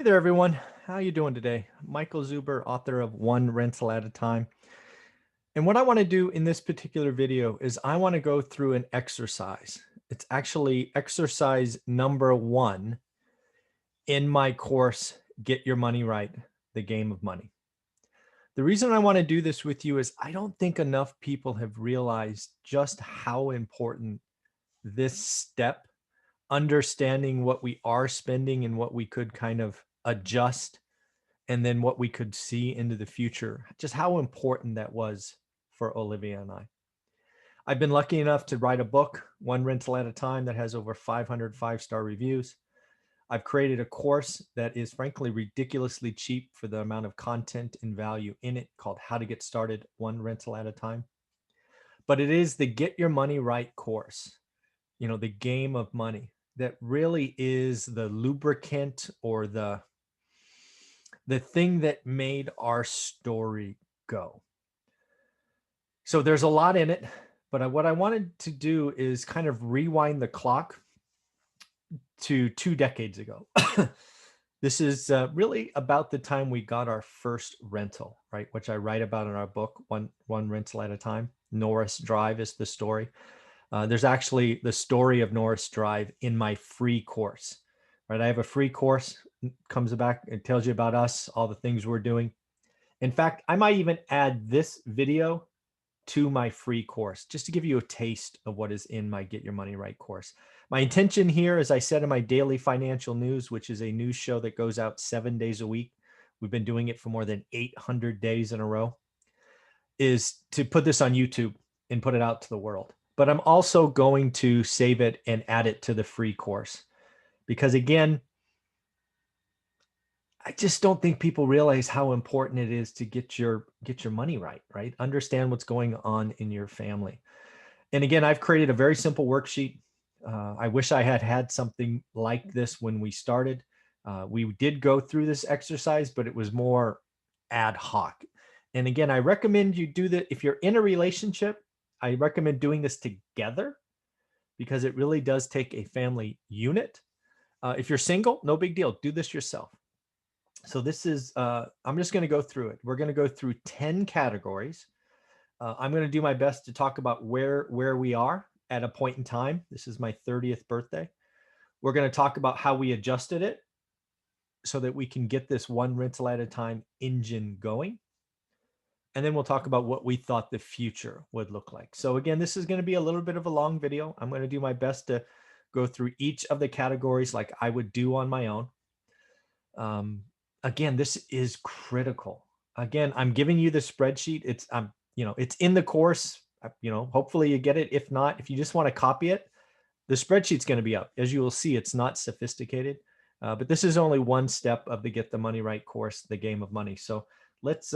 there, everyone. How you doing today? Michael Zuber, author of One Rental at a Time. And what I want to do in this particular video is I want to go through an exercise. It's actually exercise number 1 in my course, Get Your Money Right, The Game of Money. The reason I want to do this with you is I don't think enough people have realized just how important this step, understanding what we are spending and what we could kind of adjust, and then what we could see into the future, just how important that was for Olivia and I. I've been lucky enough to write a book, One Rental at a Time, that has over 500 five-star reviews. I've created a course that is frankly ridiculously cheap for the amount of content and value in it, called How to Get Started One Rental at a Time. But it is the Get Your Money Right course, the game of money, that really is the lubricant or the thing that made our story go. So there's a lot in it, but what I wanted to do is kind of rewind the clock to 2 decades ago. This is really about the time we got our first rental, right? Which I write about in our book, One Rental at a Time. Norris Drive is the story. There's actually the story of Norris Drive in my free course, right? I have a free course, comes back, it tells you about us, all the things we're doing. In fact, I might even add this video to my free course, just to give you a taste of what is in my Get Your Money Right course. My intention here, as I said in my daily financial news, which is a news show that goes out 7 days a week, we've been doing it for more than 800 days in a row, is to put this on YouTube and put it out to the world. But I'm also going to save it and add it to the free course, because again, I just don't think people realize how important it is to get your money right, right? Understand what's going on in your family. And again, I've created a very simple worksheet. I wish I had had something like this when we started. We did go through this exercise, but it was more ad hoc. And again, I recommend you do that. If you're in a relationship, I recommend doing this together, because it really does take a family unit. If you're single, no big deal. Do this yourself. So this is, I'm just going to go through it. We're going to go through 10 categories. I'm going to do my best to talk about where we are at a point in time. This is my 30th birthday. We're going to talk about how we adjusted it so that we can get this one rental at a time engine going. And then we'll talk about what we thought the future would look like. So again, this is going to be a little bit of a long video. I'm going to do my best to go through each of the categories like I would do on my own. Again, this is critical. Again, I'm giving you the spreadsheet. It's it's in the course. Hopefully you get it. If not, if you just want to copy it, the spreadsheet's going to be up. As you will see, it's not sophisticated, but this is only one step of the Get the Money Right course, the game of money. So let's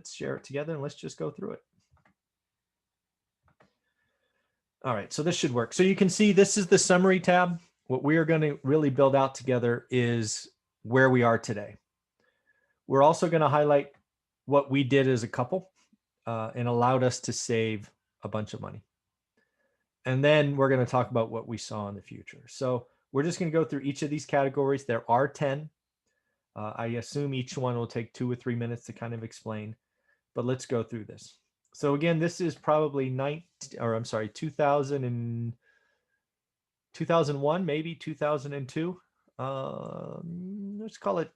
share it together and let's just go through it. All right, so this should work. So you can see this is the summary tab. What we are going to really build out together is where we are today. We're also going to highlight what we did as a couple and allowed us to save a bunch of money. And then we're going to talk about what we saw in the future. So we're just going to go through each of these categories. There are 10. I assume each one will take 2 or 3 minutes to kind of explain, but let's go through this. So again, this is probably 2001, maybe 2002. Let's call it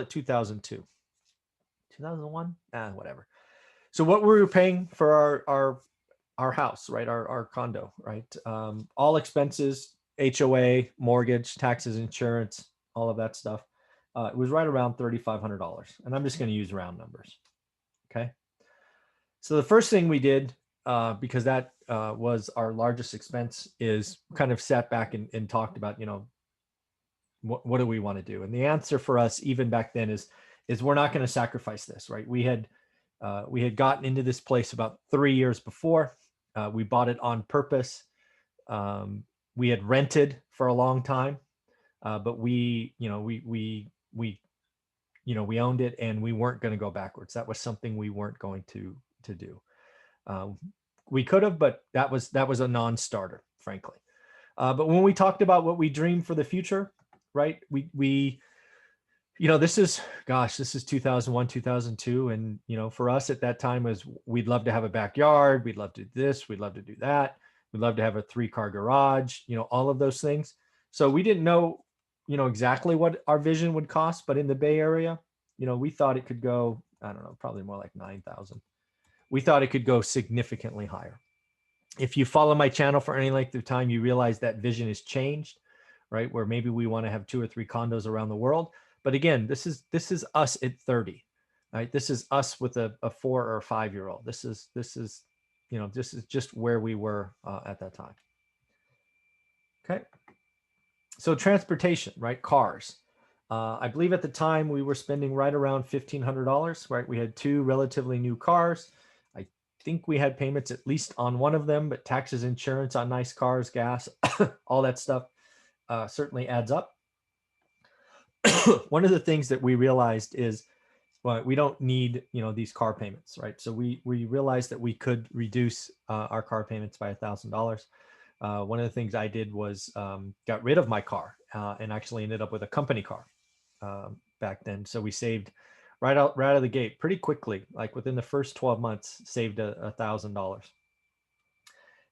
2002. 2001, whatever. So what were we paying for our house, right? Our condo, right? All expenses, HOA, mortgage, taxes, insurance, all of that stuff. It was right around $3,500, and I'm just going to use round numbers. Okay. So the first thing we did, because that was our largest expense, is kind of sat back and talked about, what do we want to do? And the answer for us, even back then, is we're not going to sacrifice this, right? We had gotten into this place about 3 years before. We bought it on purpose. We had rented for a long time, but we owned it, and we weren't going to go backwards. That was something we weren't going to do. We could have, but that was a non-starter, frankly. But when we talked about what we dreamed for the future, right? We This is, gosh, this is 2001, 2002. And, for us at that time was we'd love to have a backyard. We'd love to do this. We'd love to do that. We'd love to have a 3-car garage, all of those things. So we didn't know, exactly what our vision would cost, but in the Bay Area, we thought it could go, I don't know, probably more like 9,000. We thought it could go significantly higher. If you follow my channel for any length of time, you realize that vision has changed, right? Where maybe we want to have 2 or 3 condos around the world. But again, this is us at 30, right? This is us with a 4 or 5-year-old. This is just where we were at that time. Okay. So transportation, right? Cars. I believe at the time we were spending right around $1,500, right? We had 2 relatively new cars. I think we had payments at least on one of them, but taxes, insurance on nice cars, gas, all that stuff certainly adds up. One of the things that we realized is, well, we don't need, these car payments, right? So we realized that we could reduce our car payments by $1,000. One of the things I did was got rid of my car and actually ended up with a company car back then. So we saved right out of the gate pretty quickly, like within the first 12 months, saved $1,000.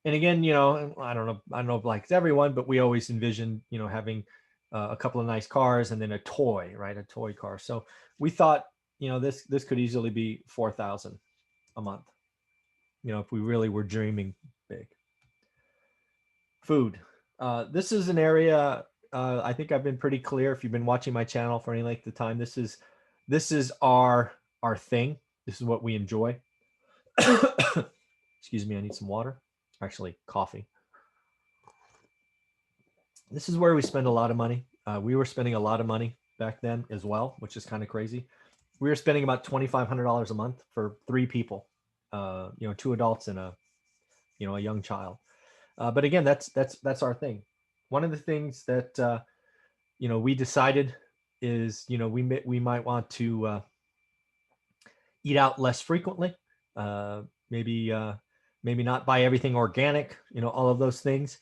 And again, I don't know if like everyone, but we always envisioned, having a couple of nice cars and then a toy, right? A toy car. So we thought, this could easily be 4,000 a month, if we really were dreaming big. Food. This is an area, I think I've been pretty clear. If you've been watching my channel for any length of time, this is our thing. This is what we enjoy. Excuse me, I need some water. Actually, coffee. This is where we spend a lot of money. We were spending a lot of money back then as well, which is kind of crazy. We were spending about $2,500 a month for 3 people, 2 adults and a young child. But again, that's our thing. One of the things that we decided is we might want to eat out less frequently. Maybe not buy everything organic. All of those things.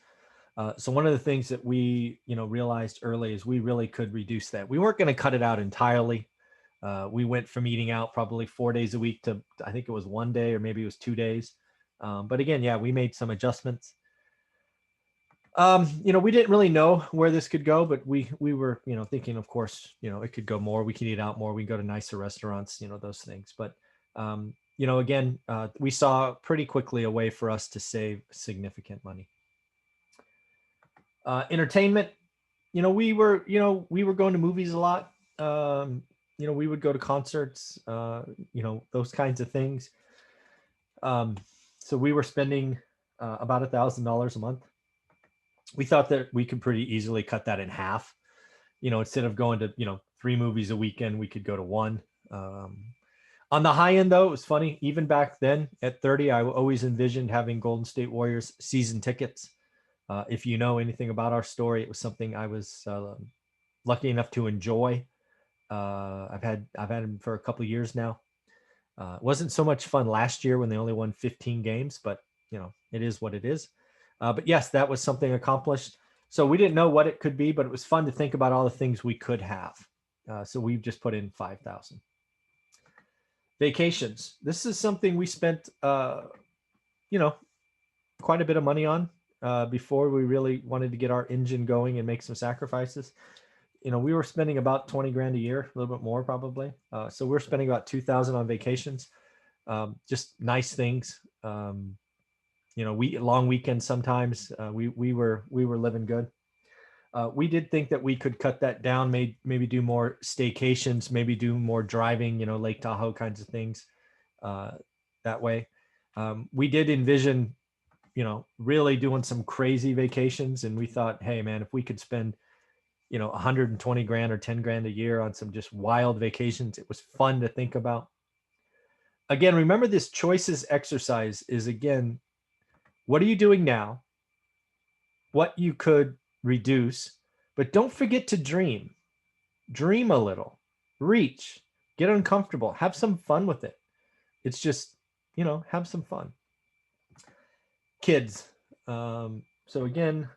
So one of the things that we realized early is we really could reduce that. We weren't going to cut it out entirely. We went from eating out probably 4 days a week to, I think it was 1 day or maybe it was 2 days. But again, yeah, we made some adjustments. We didn't really know where this could go, but we were, thinking, of course, it could go more. We can eat out more. We can go to nicer restaurants, those things. But, again, we saw pretty quickly a way for us to save significant money. Entertainment, we were going to movies a lot. We would go to concerts, those kinds of things. So we were spending about $1,000 a month. We thought that we could pretty easily cut that in half. Instead of going to, 3 movies a weekend, we could go to 1. On the high end, though, it was funny. Even back then at 30, I always envisioned having Golden State Warriors season tickets. If you know anything about our story, it was something I was lucky enough to enjoy. I've had them for a couple of years now. It wasn't so much fun last year when they only won 15 games, but it is what it is. But yes, that was something accomplished. So we didn't know what it could be, but it was fun to think about all the things we could have. So we've just put in 5,000. Vacations. This is something we spent, quite a bit of money on before we really wanted to get our engine going and make some sacrifices. We were spending about 20 grand a year, a little bit more probably. So we're spending about 2,000 on vacations, just nice things. Long weekends sometimes. We were living good. We did think that we could cut that down, maybe do more staycations, maybe do more driving, Lake Tahoe kinds of things that way. We did envision, really doing some crazy vacations. And we thought, hey, man, if we could spend, 120 grand or 10 grand a year on some just wild vacations, it was fun to think about. Again, remember this choices exercise is, again, what are you doing now? What you could reduce, but don't forget to dream. Dream a little, reach, get uncomfortable, have some fun with it. It's just, have some fun. Kids. So again,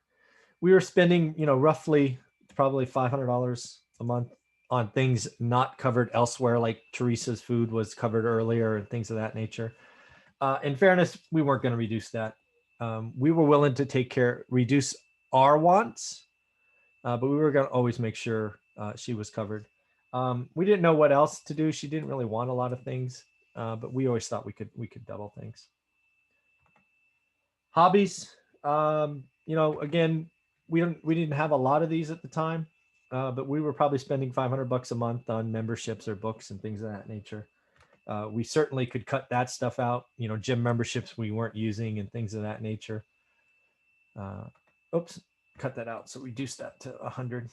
we were spending, roughly probably $500 a month on things not covered elsewhere, like Teresa's food was covered earlier and things of that nature. In fairness, we weren't going to reduce that. We were willing to reduce our wants, but we were going to always make sure she was covered. We didn't know what else to do. She didn't really want a lot of things, but we always thought we could double things. Hobbies, again, we didn't have a lot of these at the time, but we were probably spending $500 a month on memberships or books and things of that nature. We certainly could cut that stuff out, gym memberships we weren't using and things of that nature. Oops, cut that out. So reduce that to 100.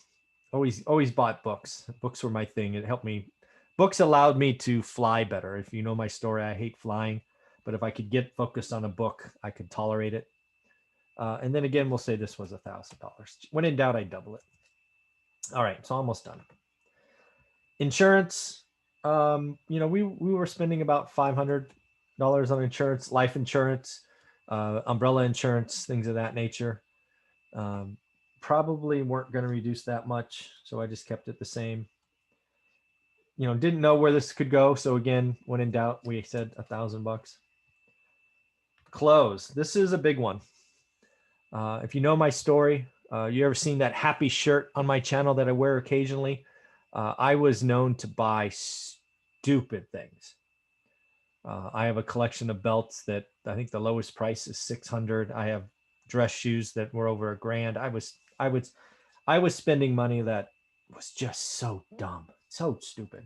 Always bought books. Books were my thing. It helped me. Books allowed me to fly better. If you know my story, I hate flying, but if I could get focused on a book, I could tolerate it. And then again, we'll say this was $1,000. When in doubt, I double it. All right, it's almost done. Insurance, we were spending about $500 on insurance, life insurance, umbrella insurance, things of that nature. Probably weren't going to reduce that much, so I just kept it the same. Didn't know where this could go, so again, when in doubt, we said $1,000. Clothes. This is a big one. If you know my story, you ever seen that happy shirt on my channel that I wear occasionally? I was known to buy stupid things. I have a collection of belts that I think the lowest price is $600. I have dress shoes that were over $1,000. I was spending money that was just so dumb, so stupid.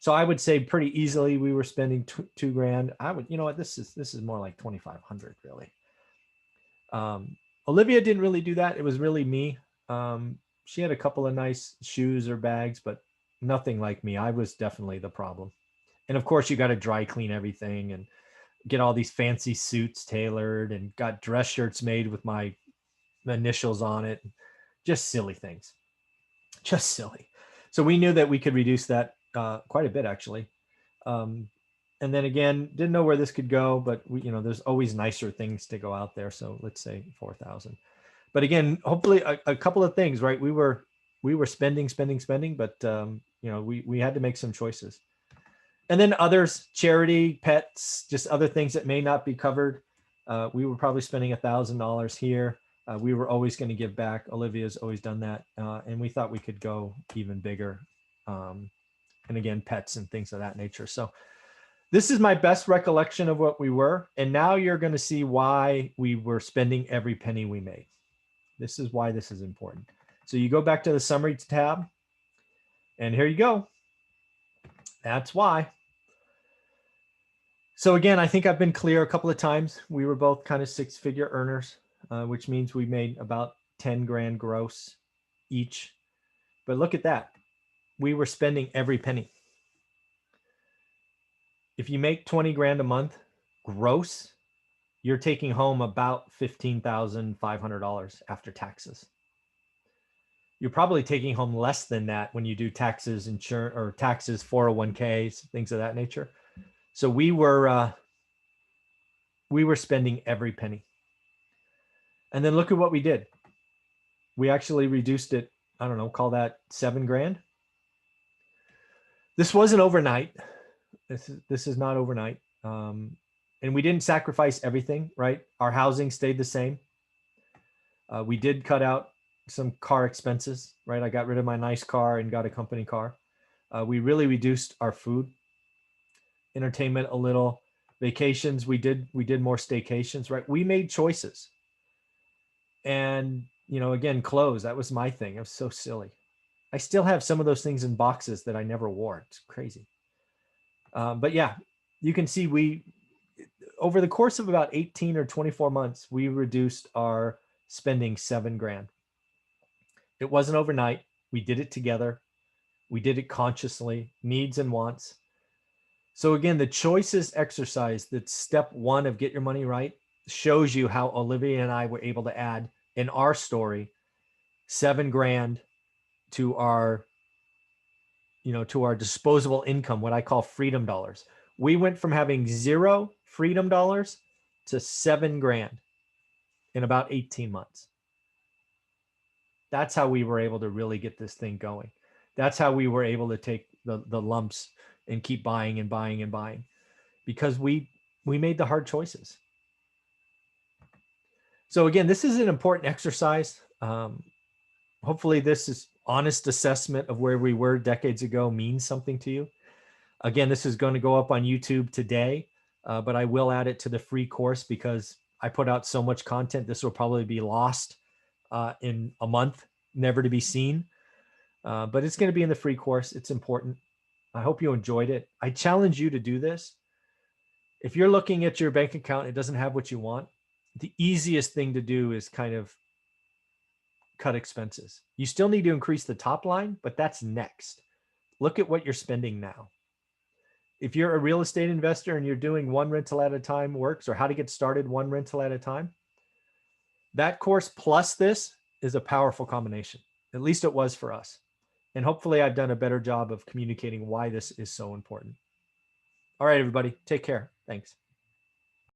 So I would say pretty easily we were spending $2,000. I would, this is more like 2,500 really. Olivia didn't really do that. It was really me. She had a couple of nice shoes or bags, but nothing like me. I was definitely the problem. And of course, you got to dry clean everything and get all these fancy suits tailored and got dress shirts made with my initials on it. Just silly things. Just silly. So we knew that we could reduce that quite a bit, actually. And then again, didn't know where this could go, but there's always nicer things to go out there. So let's say 4,000. But again, hopefully a couple of things, right? We were spending, but we had to make some choices. And then others, charity, pets, just other things that may not be covered. We were probably spending $1,000 here. We were always going to give back. Olivia's always done that. And we thought we could go even bigger. And again, pets and things of that nature. So this is my best recollection of what we were. And now you're going to see why we were spending every penny we made. This is why this is important. So you go back to the summary tab, and here you go. That's why. So again, I think I've been clear a couple of times. We were both kind of six-figure earners, which means we made about 10 grand gross each. But look at that. We were spending every penny. If you make 20 grand a month gross, you're taking home about $15,500 after taxes. You're probably taking home less than that when you do taxes, insurance, or taxes, 401ks, things of that nature. So we were spending every penny. And then look at what we did. We actually reduced it. I don't know, call that 7 grand. This wasn't overnight. This is not overnight. And we didn't sacrifice everything, right? Our housing stayed the same. We did cut out some car expenses, right? I got rid of my nice car and got a company car. We really reduced our food, entertainment a little, vacations. We did more staycations, right? We made choices. And, again, clothes, that was my thing. It was so silly. I still have some of those things in boxes that I never wore. It's crazy. But yeah, you can see over the course of about 18 or 24 months, we reduced our spending 7 grand. It wasn't overnight. We did it together. We did it consciously, needs and wants. So again, the choices exercise, that's step 1 of get your money right, shows you how Olivia and I were able to add in our story 7 grand to our disposable income, what I call freedom dollars. We went from having 0 freedom dollars to 7 grand in about 18 months. That's how we were able to really get this thing going. That's how we were able to take the lumps and keep buying and buying and buying, because we made the hard choices. So again, this is an important exercise. Hopefully this is honest assessment of where we were decades ago means something to you. Again, this is going to go up on YouTube today, but I will add it to the free course because I put out so much content. This will probably be lost in a month, never to be seen. But it's going to be in the free course. It's important. I hope you enjoyed it. I challenge you to do this. If you're looking at your bank account, it doesn't have what you want. The easiest thing to do is kind of cut expenses. You still need to increase the top line, but that's next. Look at what you're spending now. If you're a real estate investor and you're doing one rental at a time works, or how to get started one rental at a time, that course plus this is a powerful combination. At least it was for us. And hopefully I've done a better job of communicating why this is so important. All right, everybody, take care. Thanks.